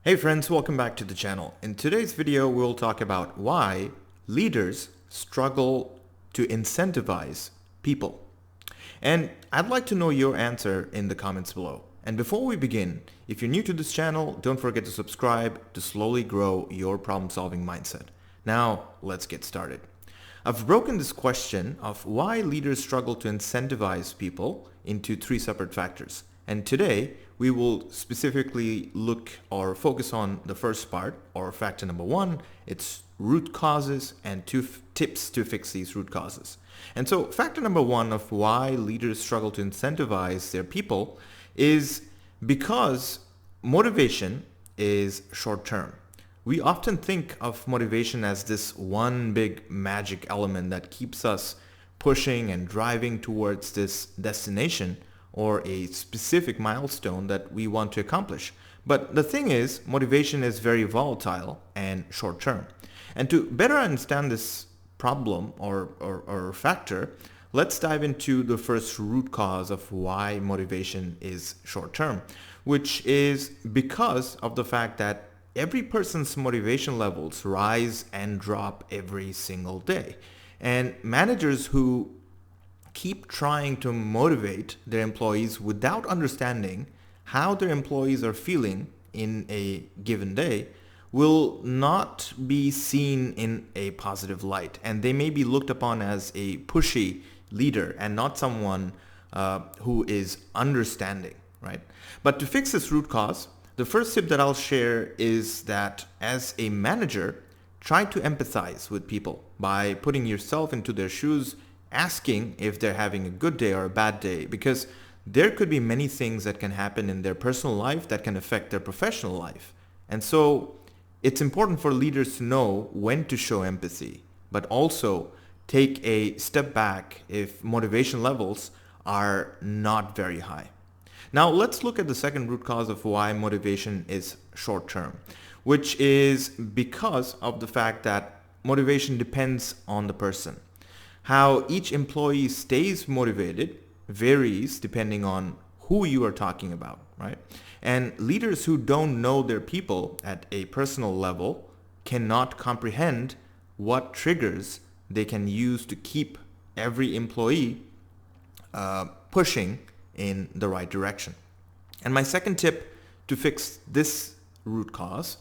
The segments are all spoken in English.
Hey friends, welcome back to the channel. In today's video, we'll talk about why leaders struggle to incentivize people. And I'd like to know your answer in the comments below. And before we begin, if you're new to this channel, don't forget to subscribe to slowly grow your problem-solving mindset. Now, let's get started. I've broken this question of why leaders struggle to incentivize people into three separate factors. And today, we will specifically look or focus on the first part, or factor number one. It's root causes and two tips to fix these root causes. And so factor number one of why leaders struggle to incentivize their people is because motivation is short-term. We often think of motivation as this one big magic element that keeps us pushing and driving towards this destination or a specific milestone that we want to accomplish. But the thing is, motivation is very volatile and short-term. And to better understand this problem or factor, let's dive into the first root cause of why motivation is short-term, which is because of the fact that every person's motivation levels rise and drop every single day. And managers who keep trying to motivate their employees without understanding how their employees are feeling in a given day will not be seen in a positive light, and they may be looked upon as a pushy leader and not someone who is understanding, right? But to fix this root cause, the first tip that I'll share is that as a manager, try to empathize with people by putting yourself into their shoes, asking if they're having a good day or a bad day, because there could be many things that can happen in their personal life that can affect their professional life. And so it's important for leaders to know when to show empathy, but also take a step back if motivation levels are not very high. Now let's look at the second root cause of why motivation is short-term, which is because of the fact that motivation depends on the person. How each employee stays motivated varies depending on who you are talking about, right? And leaders who don't know their people at a personal level cannot comprehend what triggers they can use to keep every employee pushing in the right direction. And my second tip to fix this root cause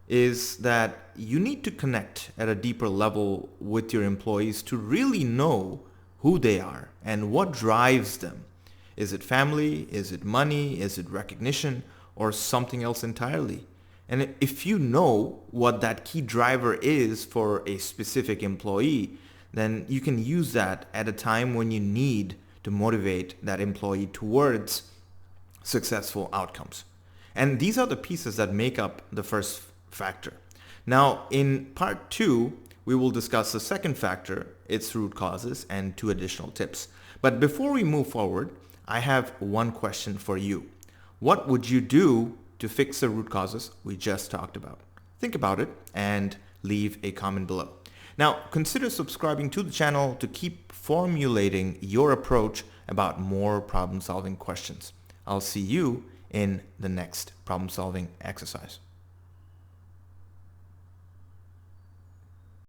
is that you need to connect at a deeper level with your employees to really know who they are and what drives them. Is it family? Is it money? Is it recognition? Or something else entirely? And if you know what that key driver is for a specific employee, then you can use that at a time when you need to motivate that employee towards successful outcomes. And these are the pieces that make up the first factor. Now, in part two, we will discuss the second factor, its root causes, and two additional tips. But before we move forward, I have one question for you. What would you do to fix the root causes we just talked about? Think about it and leave a comment below. Now, consider subscribing to the channel to keep formulating your approach about more problem-solving questions. I'll see you in the next problem-solving exercise.